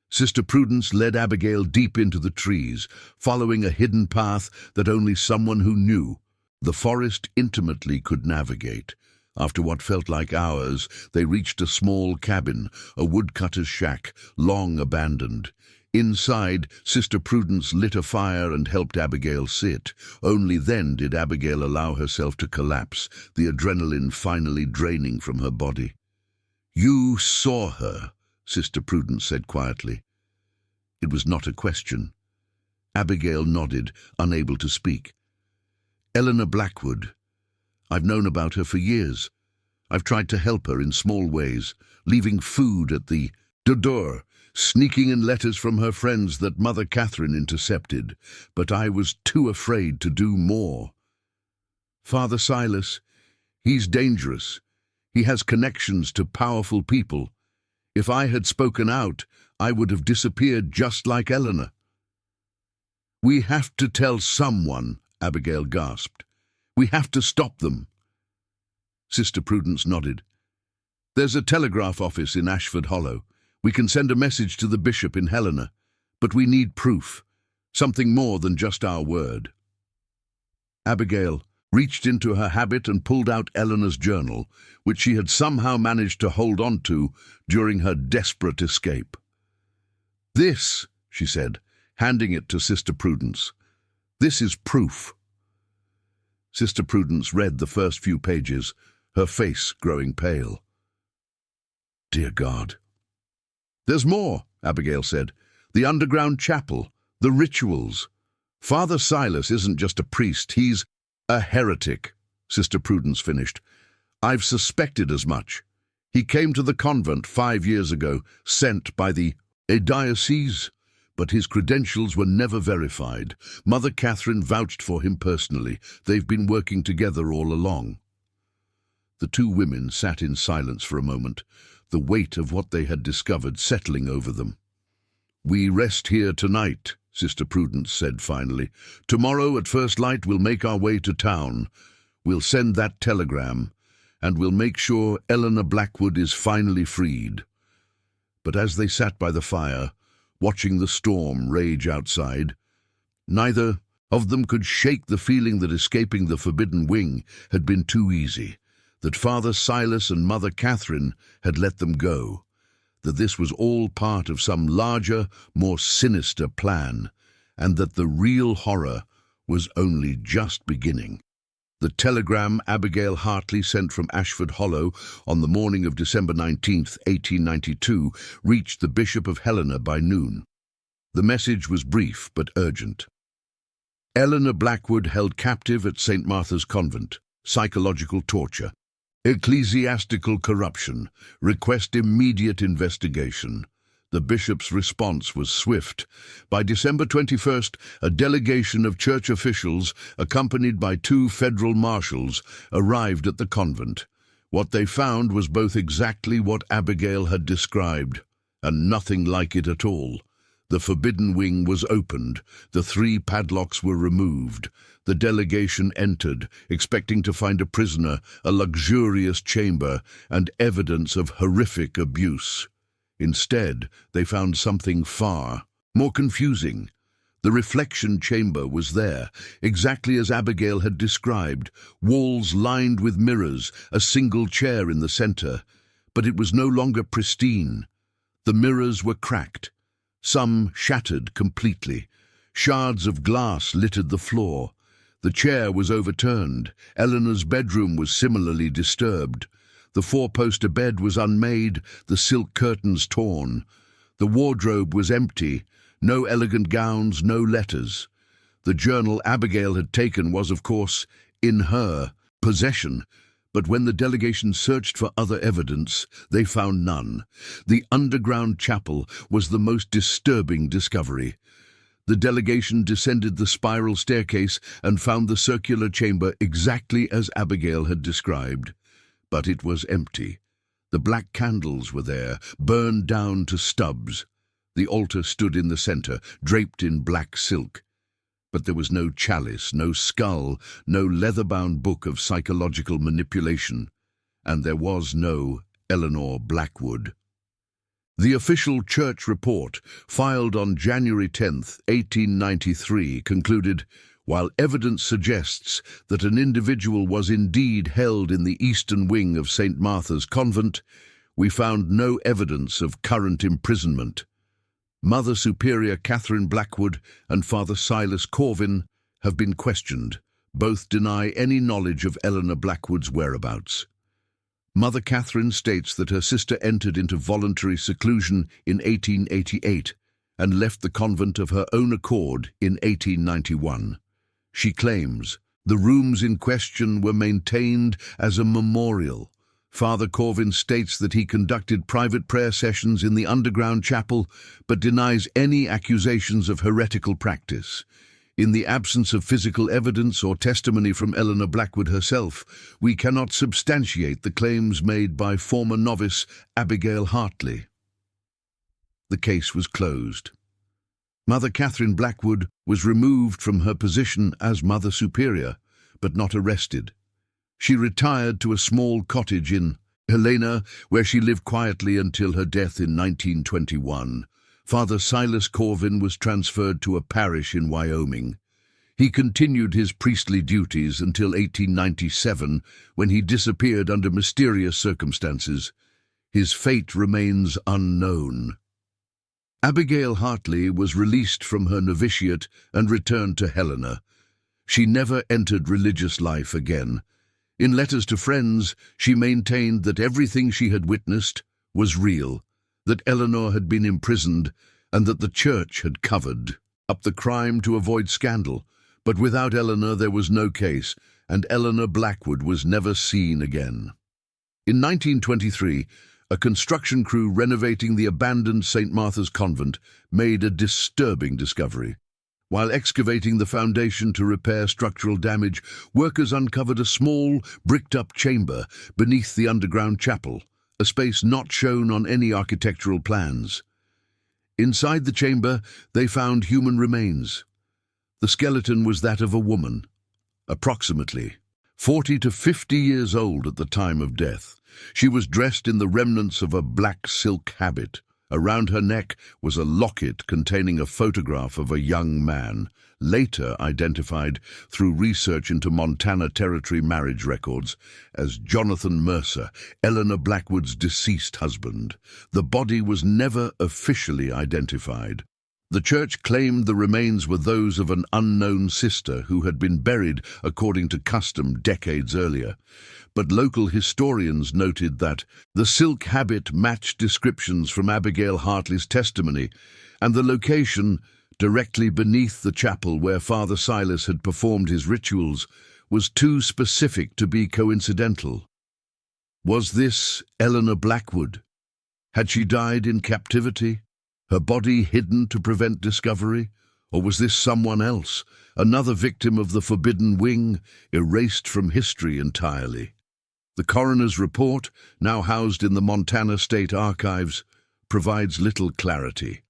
Sister Prudence led Abigail deep into the trees, following a hidden path that only someone who knew the forest intimately could navigate. After what felt like hours, they reached a small cabin, a woodcutter's shack, long abandoned. Inside, Sister Prudence lit a fire and helped Abigail sit. Only then did Abigail allow herself to collapse, the adrenaline finally draining from her body. "You saw her," Sister Prudence said quietly. It was not a question. Abigail nodded, unable to speak. "Eleanor Blackwood. I've known about her for years. I've tried to help her in small ways, leaving food at the door, sneaking in letters from her friends that Mother Catherine intercepted, but I was too afraid to do more. Father Silas, he's dangerous. He has connections to powerful people. If I had spoken out, I would have disappeared just like Eleanor." "We have to tell someone," Abigail gasped. "We have to stop them." Sister Prudence nodded. "There's a telegraph office in Ashford Hollow. We can send a message to the bishop in Helena, but we need proof, something more than just our word." Abigail reached into her habit and pulled out Eleanor's journal, which she had somehow managed to hold on to during her desperate escape. "This," she said, handing it to Sister Prudence. "This is proof." Sister Prudence read the first few pages, her face growing pale. "Dear God." "There's more," Abigail said. "The underground chapel, the rituals. Father Silas isn't just a priest, he's a heretic," Sister Prudence finished. "I've suspected as much. He came to the convent 5 years ago, sent by the diocese, but his credentials were never verified. Mother Catherine vouched for him personally. They've been working together all along." The two women sat in silence for a moment, the weight of what they had discovered settling over them. "We rest here tonight," Sister Prudence said finally. "Tomorrow at first light we'll make our way to town. We'll send that telegram, and we'll make sure Eleanor Blackwood is finally freed." But as they sat by the fire, watching the storm rage outside, neither of them could shake the feeling that escaping the forbidden wing had been too easy, that Father Silas and Mother Catherine had let them go, that this was all part of some larger, more sinister plan, and that the real horror was only just beginning. The telegram Abigail Hartley sent from Ashford Hollow on the morning of December 19th, 1892, reached the Bishop of Helena by noon. The message was brief but urgent. "Eleanor Blackwood held captive at St. Martha's Convent. Psychological torture. Ecclesiastical corruption. Request immediate investigation." The bishop's response was swift. By December 21st, a delegation of church officials, accompanied by 2 federal marshals, arrived at the convent. What they found was both exactly what Abigail had described, and nothing like it at all. The forbidden wing was opened, the 3 padlocks were removed. The delegation entered, expecting to find a prisoner, a luxurious chamber, and evidence of horrific abuse. Instead, they found something far more confusing. The reflection chamber was there, exactly as Abigail had described, walls lined with mirrors, a single chair in the center. But it was no longer pristine. The mirrors were cracked, some shattered completely. Shards of glass littered the floor. The chair was overturned. Eleanor's bedroom was similarly disturbed. The 4-poster bed was unmade, the silk curtains torn. The wardrobe was empty, no elegant gowns, no letters. The journal Abigail had taken was, of course, in her possession, but when the delegation searched for other evidence, they found none. The underground chapel was the most disturbing discovery. The delegation descended the spiral staircase and found the circular chamber exactly as Abigail had described. But it was empty. The black candles were there, burned down to stubs. The altar stood in the center, draped in black silk. But there was no chalice, no skull, no leather-bound book of psychological manipulation, and there was no Eleanor Blackwood. The official church report, filed on January 10, 1893, concluded, while evidence suggests that an individual was indeed held in the eastern wing of St. Martha's Convent, we found no evidence of current imprisonment. Mother Superior Catherine Blackwood and Father Silas Corvin have been questioned. Both deny any knowledge of Eleanor Blackwood's whereabouts. Mother Catherine states that her sister entered into voluntary seclusion in 1888 and left the convent of her own accord in 1891. She claims the rooms in question were maintained as a memorial. Father Corvin states that he conducted private prayer sessions in the underground chapel, but denies any accusations of heretical practice. In the absence of physical evidence or testimony from Eleanor Blackwood herself, we cannot substantiate the claims made by former novice Abigail Hartley. The case was closed. Mother Catherine Blackwood was removed from her position as Mother Superior, but not arrested. She retired to a small cottage in Helena, where she lived quietly until her death in 1921. Father Silas Corvin was transferred to a parish in Wyoming. He continued his priestly duties until 1897, when he disappeared under mysterious circumstances. His fate remains unknown. Abigail Hartley was released from her novitiate and returned to Helena. She never entered religious life again. In letters to friends, she maintained that everything she had witnessed was real, that Eleanor had been imprisoned, and that the church had covered up the crime to avoid scandal. But without Eleanor there was no case, and Eleanor Blackwood was never seen again. In 1923, a construction crew renovating the abandoned St. Martha's Convent made a disturbing discovery. While excavating the foundation to repair structural damage, workers uncovered a small, bricked-up chamber beneath the underground chapel, a space not shown on any architectural plans. Inside the chamber, they found human remains. The skeleton was that of a woman, approximately 40 to 50 years old at the time of death. She was dressed in the remnants of a black silk habit. Around her neck was a locket containing a photograph of a young man, later identified through research into Montana Territory marriage records as Jonathan Mercer, Eleanor Blackwood's deceased husband. The body was never officially identified. The church claimed the remains were those of an unknown sister who had been buried according to custom decades earlier. But local historians noted that the silk habit matched descriptions from Abigail Hartley's testimony, and the location, directly beneath the chapel where Father Silas had performed his rituals, was too specific to be coincidental. Was this Eleanor Blackwood? Had she died in captivity, her body hidden to prevent discovery? Or was this someone else, another victim of the Forbidden Wing, erased from history entirely? The coroner's report, now housed in the Montana State Archives, provides little clarity.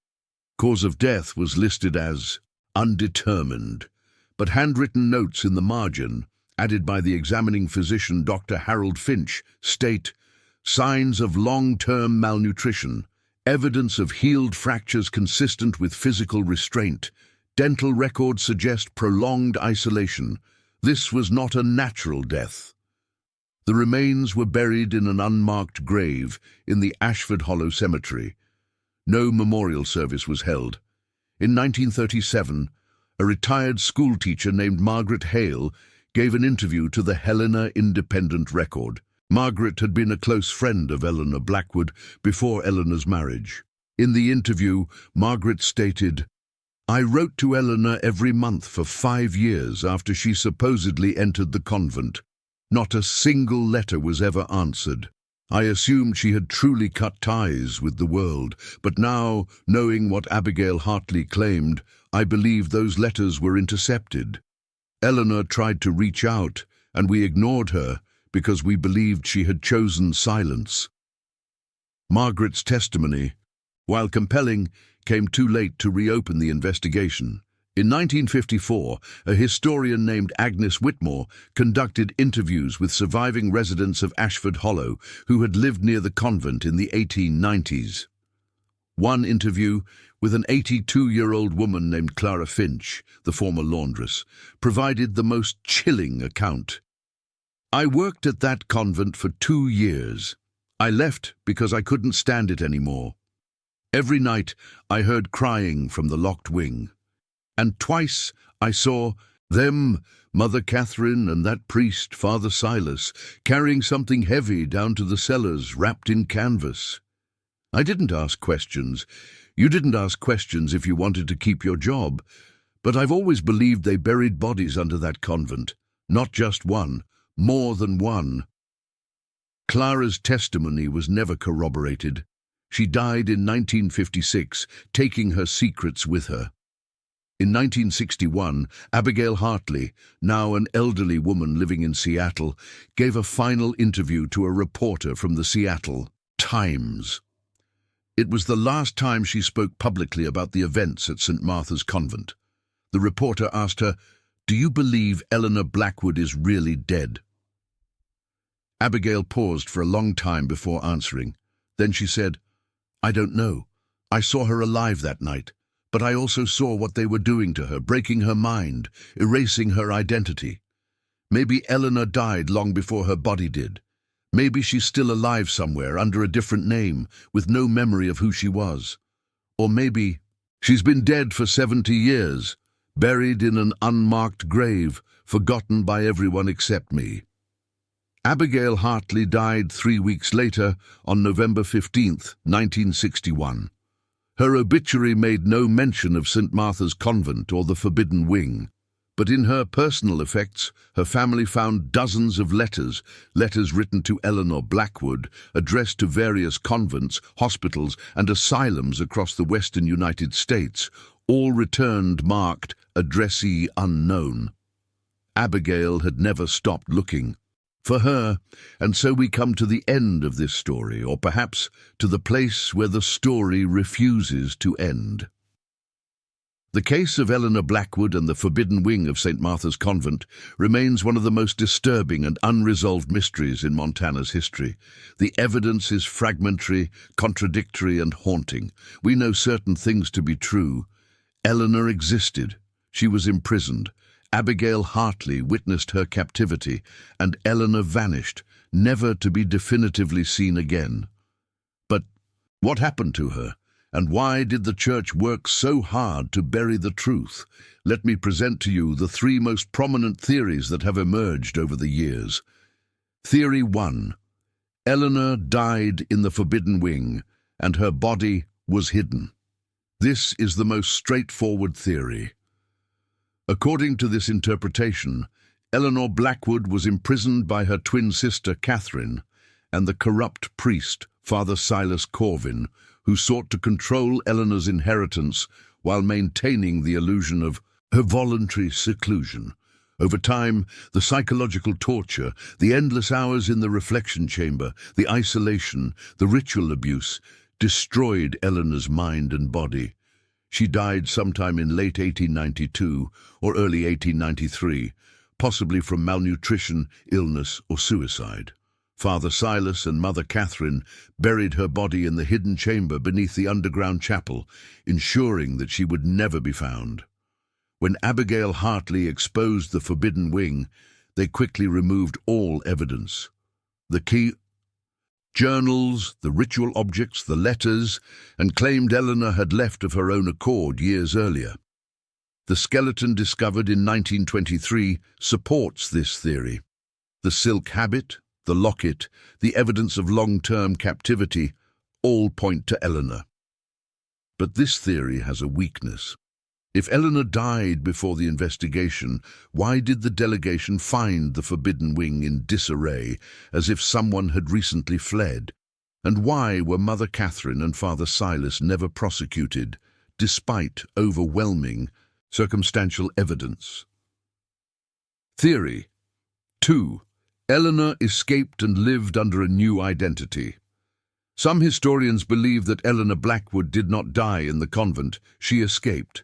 Cause of death was listed as undetermined, but handwritten notes in the margin, added by the examining physician Dr. Harold Finch, state signs of long-term malnutrition, evidence of healed fractures consistent with physical restraint. Dental records suggest prolonged isolation. This was not a natural death. The remains were buried in an unmarked grave in the Ashford Hollow Cemetery. No memorial service was held. In 1937, a retired schoolteacher named Margaret Hale gave an interview to the Helena Independent Record. Margaret had been a close friend of Eleanor Blackwood before Eleanor's marriage. In the interview, Margaret stated, I wrote to Eleanor every month for 5 years after she supposedly entered the convent. Not a single letter was ever answered. I assumed she had truly cut ties with the world, but now, knowing what Abigail Hartley claimed, I believe those letters were intercepted. Eleanor tried to reach out, and we ignored her because we believed she had chosen silence. Margaret's testimony, while compelling, came too late to reopen the investigation. In 1954, a historian named Agnes Whitmore conducted interviews with surviving residents of Ashford Hollow who had lived near the convent in the 1890s. One interview, with an 82-year-old woman named Clara Finch, the former laundress, provided the most chilling account. "I worked at that convent for 2 years. I left because I couldn't stand it anymore. Every night I heard crying from the locked wing. And twice I saw them, Mother Catherine and that priest, Father Silas, carrying something heavy down to the cellars wrapped in canvas. I didn't ask questions. You didn't ask questions if you wanted to keep your job. But I've always believed they buried bodies under that convent. Not just one, more than one." Clara's testimony was never corroborated. She died in 1956, taking her secrets with her. In 1961, Abigail Hartley, now an elderly woman living in Seattle, gave a final interview to a reporter from the Seattle Times. It was the last time she spoke publicly about the events at St. Martha's Convent. The reporter asked her, "Do you believe Eleanor Blackwood is really dead?" Abigail paused for a long time before answering. Then she said, "I don't know. I saw her alive that night. But I also saw what they were doing to her, breaking her mind, erasing her identity. Maybe Eleanor died long before her body did. Maybe she's still alive somewhere under a different name, with no memory of who she was. Or maybe she's been dead for 70 years, buried in an unmarked grave, forgotten by everyone except me." Abigail Hartley died 3 weeks later, on November 15, 1961. Her obituary made no mention of St. Martha's Convent or the Forbidden Wing, but in her personal effects, her family found dozens of letters written to Eleanor Blackwood, addressed to various convents, hospitals, and asylums across the western United States, all returned marked "addressee unknown." Abigail had never stopped looking for her, and so we come to the end of this story, or perhaps to the place where the story refuses to end. The case of Eleanor Blackwood and the Forbidden Wing of St. Martha's Convent remains one of the most disturbing and unresolved mysteries in Montana's history. The evidence is fragmentary, contradictory, and haunting. We know certain things to be true. Eleanor existed. She was imprisoned. Abigail Hartley witnessed her captivity, and Eleanor vanished, never to be definitively seen again. But what happened to her? And why did the Church work so hard to bury the truth? Let me present to you the 3 most prominent theories that have emerged over the years. Theory 1. Eleanor died in the Forbidden Wing, and her body was hidden. This is the most straightforward theory. According to this interpretation, Eleanor Blackwood was imprisoned by her twin sister Catherine and the corrupt priest, Father Silas Corvin, who sought to control Eleanor's inheritance while maintaining the illusion of her voluntary seclusion. Over time, the psychological torture, the endless hours in the reflection chamber, the isolation, the ritual abuse, destroyed Eleanor's mind and body. She died sometime in late 1892 or early 1893, possibly from malnutrition, illness, or suicide. Father Silas and Mother Catherine buried her body in the hidden chamber beneath the underground chapel, ensuring that she would never be found. When Abigail Hartley exposed the Forbidden Wing, they quickly removed all evidence. The key journals, the ritual objects, the letters, and claimed Eleanor had left of her own accord years earlier. The skeleton discovered in 1923 supports this theory. The silk habit, the locket, the evidence of long-term captivity, all point to Eleanor. But this theory has a weakness. If Eleanor died before the investigation, why did the delegation find the Forbidden Wing in disarray, as if someone had recently fled? And why were Mother Catherine and Father Silas never prosecuted, despite overwhelming circumstantial evidence? Theory 2. Eleanor escaped and lived under a new identity. Some historians believe that Eleanor Blackwood did not die in the convent, she escaped.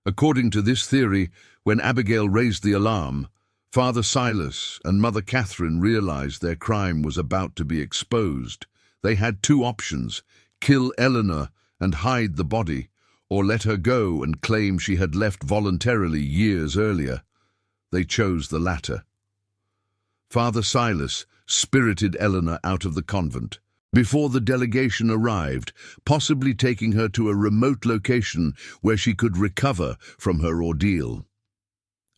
According to this theory, when Abigail raised the alarm, Father Silas and Mother Catherine realized their crime was about to be exposed. They had two options: kill Eleanor and hide the body, or let her go and claim she had left voluntarily years earlier. They chose the latter. Father Silas spirited Eleanor out of the convent before the delegation arrived, possibly taking her to a remote location where she could recover from her ordeal.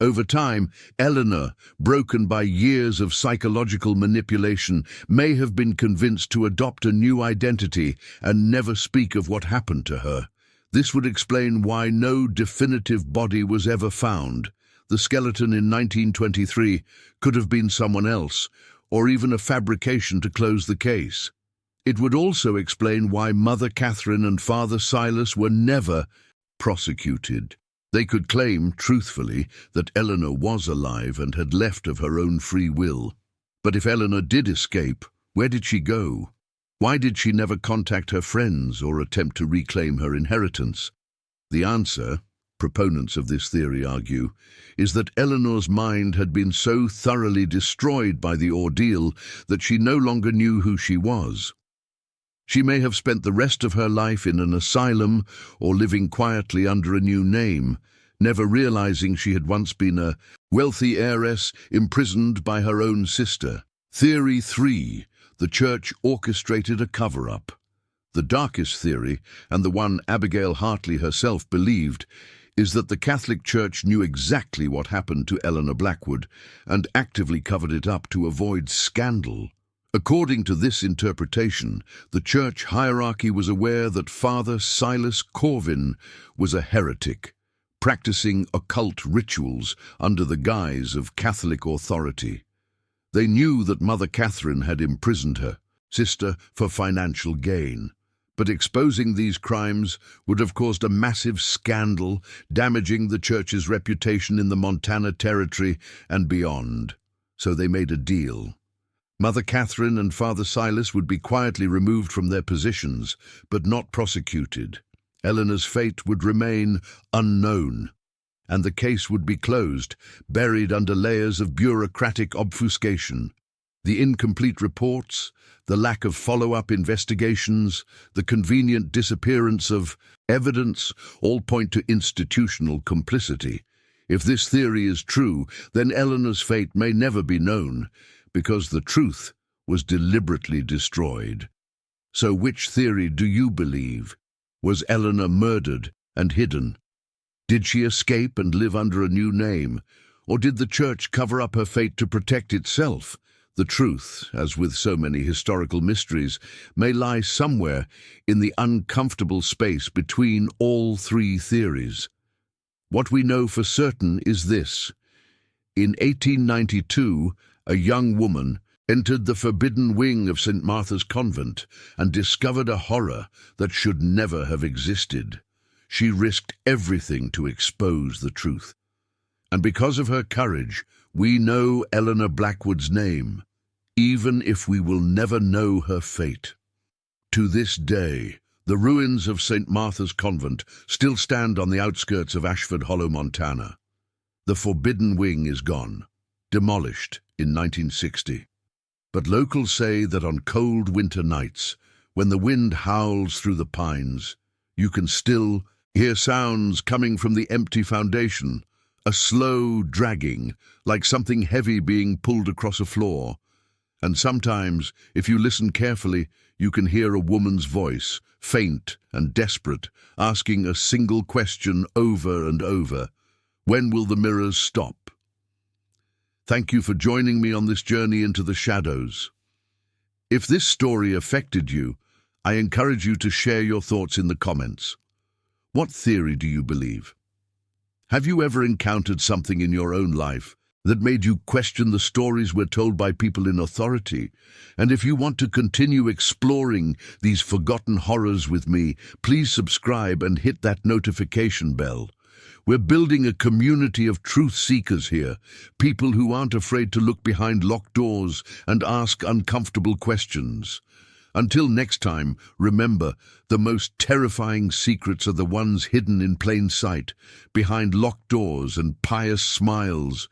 Over time, Eleanor, broken by years of psychological manipulation, may have been convinced to adopt a new identity and never speak of what happened to her. This would explain why no definitive body was ever found. The skeleton in 1923 could have been someone else, or even a fabrication to close the case. It would also explain why Mother Catherine and Father Silas were never prosecuted. They could claim, truthfully, that Eleanor was alive and had left of her own free will. But if Eleanor did escape, where did she go? Why did she never contact her friends or attempt to reclaim her inheritance? The answer, proponents of this theory argue, is that Eleanor's mind had been so thoroughly destroyed by the ordeal that she no longer knew who she was. She may have spent the rest of her life in an asylum or living quietly under a new name, never realizing she had once been a wealthy heiress imprisoned by her own sister. Theory 3. The Church orchestrated a cover-up. The darkest theory, and the one Abigail Hartley herself believed, is that the Catholic Church knew exactly what happened to Eleanor Blackwood and actively covered it up to avoid scandal. According to this interpretation, the church hierarchy was aware that Father Silas Corvin was a heretic, practicing occult rituals under the guise of Catholic authority. They knew that Mother Catherine had imprisoned her sister for financial gain, but exposing these crimes would have caused a massive scandal, damaging the church's reputation in the Montana Territory and beyond. So they made a deal. Mother Catherine and Father Silas would be quietly removed from their positions, but not prosecuted. Eleanor's fate would remain unknown, and the case would be closed, buried under layers of bureaucratic obfuscation. The incomplete reports, the lack of follow-up investigations, the convenient disappearance of evidence all point to institutional complicity. If this theory is true, then Eleanor's fate may never be known, because the truth was deliberately destroyed. So which theory do you believe? Was Eleanor murdered and hidden? Did she escape and live under a new name? Or did the church cover up her fate to protect itself? The truth, as with so many historical mysteries, may lie somewhere in the uncomfortable space between all three theories. What we know for certain is this. In 1892, a young woman entered the forbidden wing of St. Martha's Convent and discovered a horror that should never have existed. She risked everything to expose the truth. And because of her courage, we know Eleanor Blackwood's name, even if we will never know her fate. To this day, the ruins of St. Martha's Convent still stand on the outskirts of Ashford Hollow, Montana. The forbidden wing is gone, demolished in 1960. But locals say that on cold winter nights, when the wind howls through the pines, you can still hear sounds coming from the empty foundation, a slow dragging, like something heavy being pulled across a floor. And sometimes, if you listen carefully, you can hear a woman's voice, faint and desperate, asking a single question over and over: when will the mirrors stop? Thank you for joining me on this journey into the shadows. If this story affected you, I encourage you to share your thoughts in the comments. What theory do you believe? Have you ever encountered something in your own life that made you question the stories we're told by people in authority? And if you want to continue exploring these forgotten horrors with me, please subscribe and hit that notification bell. We're building a community of truth seekers here, people who aren't afraid to look behind locked doors and ask uncomfortable questions. Until next time, remember, the most terrifying secrets are the ones hidden in plain sight, behind locked doors and pious smiles.